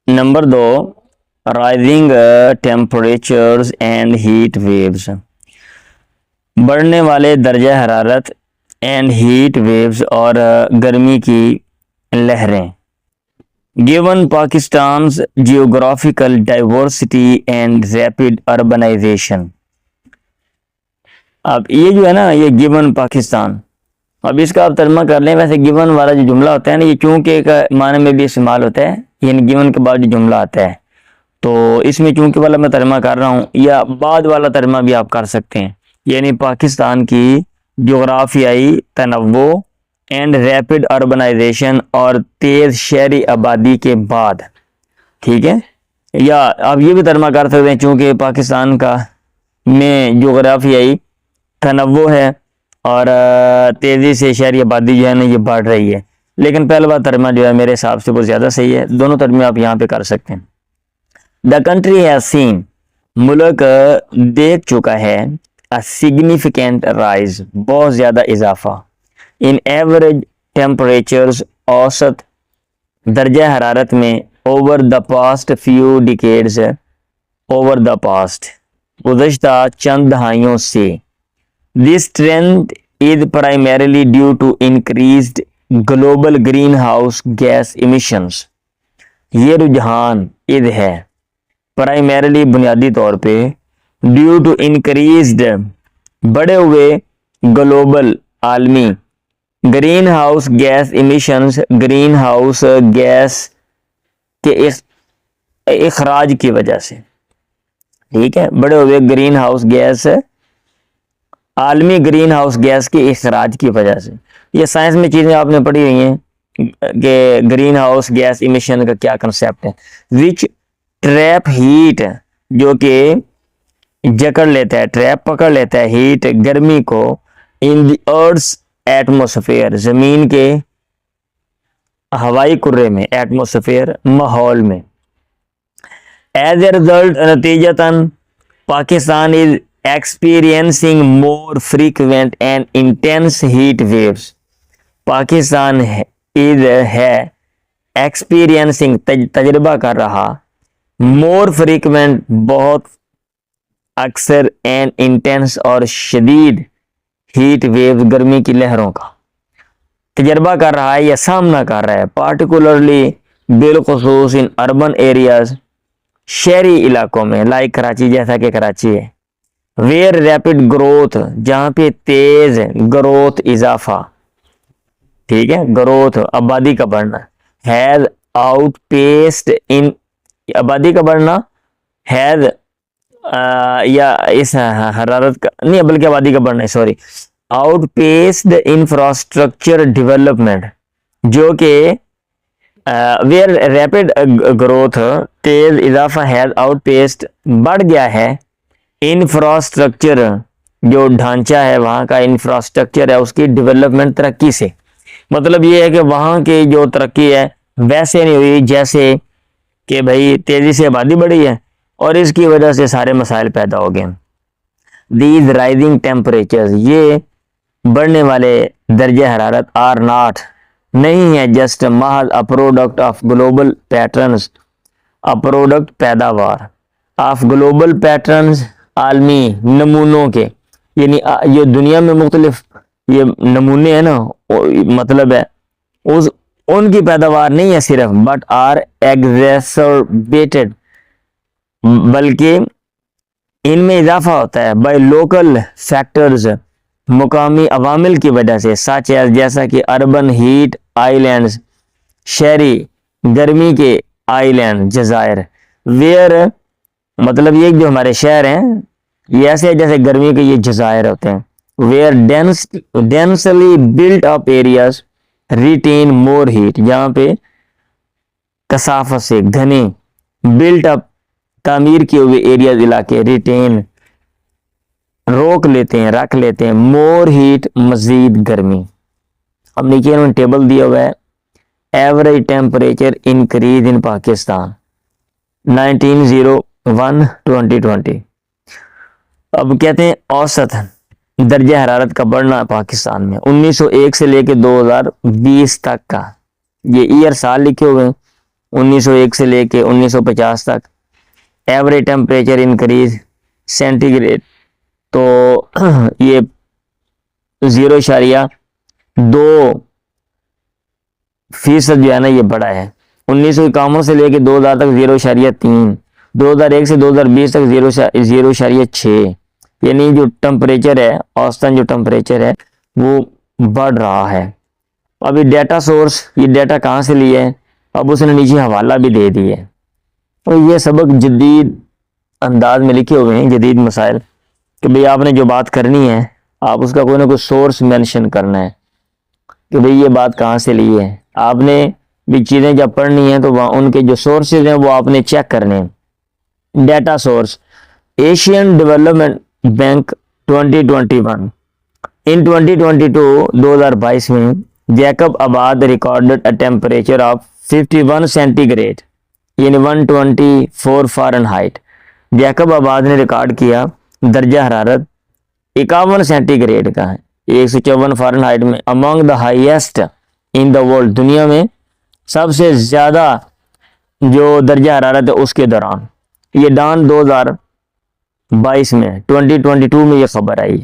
Number 2، rising temperatures and heat waves, بڑھنے والے درجہ حرارت اینڈ ہیٹ ویوز اور گرمی کی لہریں. Given Pakistan's geographical diversity and rapid urbanisation. اب یہ جو ہے نا، یہ گیون پاکستان، اب اس کا آپ ترجمہ کر لیں. ویسے گیون والا جو جملہ ہوتا ہے نا، یہ چونکہ کا معنی میں بھی استعمال ہوتا ہے، یعنی گیون کے بعد جو جملہ آتا ہے، تو اس میں چونکہ والا میں ترجمہ کر رہا ہوں، یا بعد والا ترجمہ بھی آپ کر سکتے ہیں، یعنی پاکستان کی جغرافیائی تنوع اینڈ ریپڈ اربنائزیشن، اور تیز شہری آبادی کے بعد. ٹھیک ہے، یا آپ یہ بھی ترجمہ کر سکتے ہیں چونکہ پاکستان کا میں جغرافیائی تنوع ہے اور تیزی سے شہری آبادی جو ہے نا یہ بڑھ رہی ہے. لیکن پہلا بات ترجمہ جو ہے میرے حساب سے وہ زیادہ صحیح ہے. دونوں ترجمے آپ یہاں پہ کر سکتے ہیں. دا کنٹری ہیز سین، ملک دیکھ چکا ہے، a significant rise، بہت زیادہ اضافہ، in average temperatures، اوسط درجہ حرارت میں، over the past few decades، over the past گزشتہ چند دہائیوں سے. This trend is primarily due to increased global greenhouse gas emissions. یہ رجحان اذ ہے primarily بنیادی طور پہ ڈیو ٹو انکریزڈ بڑے ہوئے گلوبل عالمی greenhouse gas emissions, greenhouse gas کے اخراج کی وجہ سے. ٹھیک ہے، بڑے ہوئے گرین ہاؤس گیس، عالمی گرین ہاؤس گیس کے اخراج کی وجہ سے. یہ سائنس میں چیزیں آپ نے پڑھی ہوئی ہیں کہ گرین ہاؤس گیس ایمیشن کا کیا کنسیپٹ ہے. وچ ٹریپ ہیٹ، جو کہ جکڑ لیتا ہے، ٹریپ پکڑ لیتا ہے ہیٹ گرمی کو، ان دی ارتھس ایٹموسفیئر زمین کے ہوائی کرے میں، ایٹموسفیئر ماحول میں. ایز اے رزلٹ نتیجتاً Pakistan is experiencing more frequent and intense heat waves. Pakistan ہے ایکسپیرینسنگ تجربہ کر رہا، مور فریکوینٹ بہت اکثر، اینڈ انٹینس اور شدید، ہیٹ ویو گرمی کی لہروں کا تجربہ کر رہا ہے یا سامنا کر رہا ہے. پارٹیکولرلی بالخصوص ان اربن ایریاز، شہری علاقوں میں، لائک کراچی، جیسا کہ کراچی ہے. ویئر ریپڈ گروتھ، جہاں پہ تیز گروتھ اضافہ، ٹھیک ہے، گروتھ آبادی کا بڑھنا، ہیز آؤٹ پیسڈ ان، آبادی کا بڑھنا ہیز یا اس حرارت کا نہیں بلکہ آبادی کا بڑھنا، sorry, outpaced infrastructure development, جو کہ ویئر ریپڈ گروتھ تیز اضافہ، ہیز آؤٹ پیسڈ بڑھ گیا ہے، انفراسٹرکچر جو ڈھانچہ ہے وہاں کا، انفراسٹرکچر ہے اس کی ڈیولپمنٹ ترقی سے. مطلب یہ ہے کہ وہاں کی جو ترقی ہے ویسے نہیں ہوئی جیسے کہ بھئی تیزی سے آبادی بڑھی ہے اور اس کی وجہ سے سارے مسائل پیدا ہو گئے. دیز رائزنگ ٹیمپریچرز، یہ بڑھنے والے درجہ حرارت، آر ناٹ نہیں ہے جسٹ محض a product of global patterns, a product پیداوار، آف گلوبل پیٹرنز عالمی نمونوں کے، یعنی یہ دنیا میں مختلف یہ نمونے ہیں نا، مطلب ہے ان کی پیداوار نہیں ہے صرف، بٹ آر ایگزیسربیٹڈ، بلکہ ان میں اضافہ ہوتا ہے بائی لوکل فیکٹرز، مقامی عوامل کی وجہ سے، سچ ایز جیسا کہ اربن ہیٹ آئی لینڈز، شہری گرمی کے آئی لینڈ جزائر، ویئر مطلب یہ جو ہمارے شہر ہیں یہ ایسے جیسے گرمی کے یہ جزائر ہوتے ہیں. Where densely built up areas retain more heat, جہاں پہ کثافت سے گھنے بلٹ اپ تعمیر کیے ہوئے ایریاز، علاقے، ریٹین روک لیتے ہیں، رکھ لیتے ہیں، مور ہیٹ مزید گرمی. اب نیچے انہوں نے ٹیبل دیا ہوا ہے، average temperature increase in Pakistan 1901-2020. اب کہتے ہیں اوسط درجہ حرارت کا بڑھنا پاکستان میں 1901 سے لے کے 2020 تک کا، یہ ایئر سال لکھے ہوئے ہیں. 1901 سے لے کے 1950 تک average temperature increase centigrade تو یہ 0.2% جو ہے نا یہ بڑا ہے. 1951 سے لے کے 2000 تک 0.3, 2001 سے 2020 تک 0.6. یعنی جو ٹمپریچر ہے اوسطاً جو ٹمپریچر ہے وہ بڑھ رہا ہے. ابھی ڈیٹا سورس یہ ڈیٹا کہاں سے لیا ہے, اب اس نے نیچے حوالہ بھی دے دی ہے. اور یہ سبق جدید انداز میں لکھے ہوئے ہیں, جدید مسائل, کہ بھئی آپ نے جو بات کرنی ہے آپ اس کا کوئی نہ کوئی سورس مینشن کرنا ہے کہ بھئی یہ بات کہاں سے لی ہے. آپ نے بھی چیزیں جب پڑھنی ہیں تو وہاں ان کے جو سورسز ہیں وہ آپ نے چیک کرنے ہیں. Data source Asian development bank 2021 in 2022 میں Jacobabad recorded a temperature of 51 centigrade یعنی 124 فارنہائٹ. جیکب آباد نے ریکارڈ کیا درجہ حرارت 51 سینٹی گریڈ کا ہے, 154 فارنہائٹ میں, among the highest in the world, دنیا میں سب سے زیادہ جو درجہ حرارت ہے اس کے دوران. یہ ڈان 2022 میں 2022 میں یہ خبر آئی.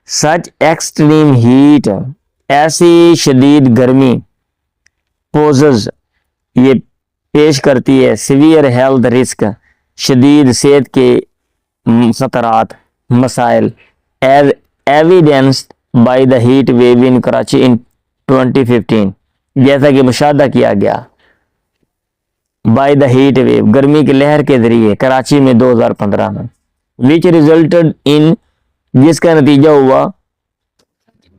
سچ ایکسٹریم ہیٹ, ایسی شدید گرمی, پوزز یہ پیش کرتی ہے سیویئر ہیلتھ رسک, شدید صحت کے خطرات, مسائل, as evidenced by the heat wave in Karachi in 2015, جیسا کہ مشاہدہ کیا گیا بائی دا ہیٹ ویو گرمی کی لہر کے ذریعے کراچی میں 2015 میں, وچ ریزلٹڈ ان جس کا نتیجہ ہوا,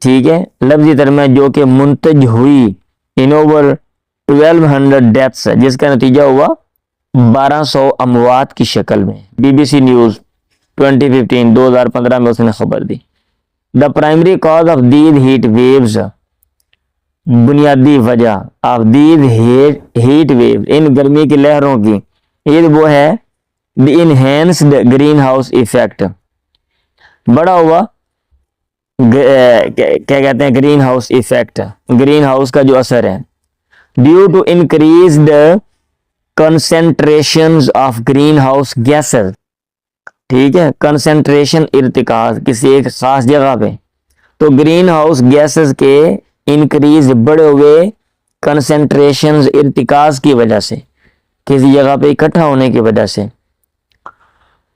ٹھیک ہے, لفظی ترجمہ جو کہ منتج ہوئی ان اوور 1200 ڈیتھس, جس کا نتیجہ ہوا 1200 اموات کی شکل میں. بی بی سی نیوز 2015 میں اس نے خبر دی. The primary cause of these heat waves, بنیادی وجہ of these heat wave in گرمی کی لہروں کی, یہ وہ ہے the enhanced greenhouse effect, بڑا ہوا کیا کہتے ہیں greenhouse effect, greenhouse کا جو اثر ہے, due to increased concentrations of greenhouse gases, ٹھیک ہے, کنسنٹریشن ارتکاز کسی ایک خاص جگہ پہ, تو گرین ہاؤس گیسز کے انکریز بڑے ہوئے کنسنٹریشنز ارتکاز کی وجہ سے, کسی جگہ پہ اکٹھا ہونے کی وجہ سے.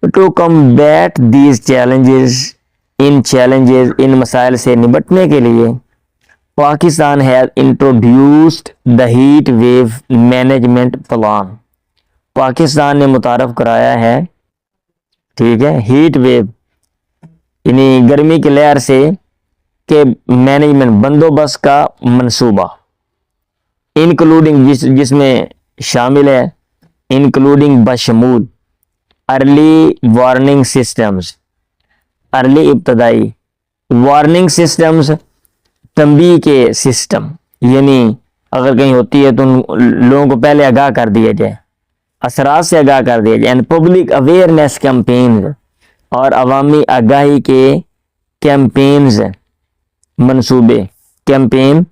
ٹو کمبیٹ دیز چیلنجز, ان مسائل سے نمٹنے کے لیے Pakistan has introduced the heat wave management plan, Pakistan نے متعارف کرایا ہے, ٹھیک ہے, ہیٹ ویو یعنی گرمی کی لہر سے کے مینجمنٹ بندوبست کا منصوبہ, انکلوڈنگ جس میں شامل ہے, انکلوڈنگ بشمول ارلی وارننگ سسٹمز, ارلی ابتدائی وارننگ سسٹمز, تنبیہ کے سسٹم, یعنی اگر کہیں ہوتی ہے تو لوگوں کو پہلے آگاہ کر دیا جائے, اثرات سے آگاہ کر دیا جائے, اینڈ پبلک اویئرنیس کیمپینز, اور عوامی آگاہی کے کیمپینز, منصوبے, کیمپین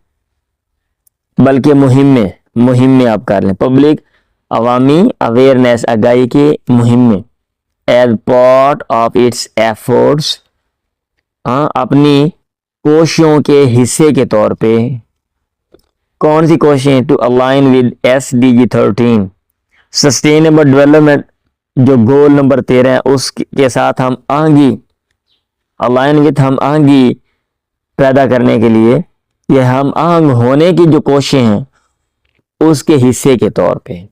بلکہ مہمیں آپ کر لیں, پبلک عوامی اویئرنیس آگاہی کی مہمیں, as part of its efforts, اپنی کوششوں کے حصے کے طور پہ. کون سی کوششیں؟ To align with SDG 13 sustainable development جو گول نمبر 13 ہے اس کے ساتھ ہم آہنگی, الائن وتھ ہم آہنگی پیدا کرنے کے لیے, یہ ہم آہنگ ہونے کی جو کوششیں ہیں اس کے حصے کے طور پہ.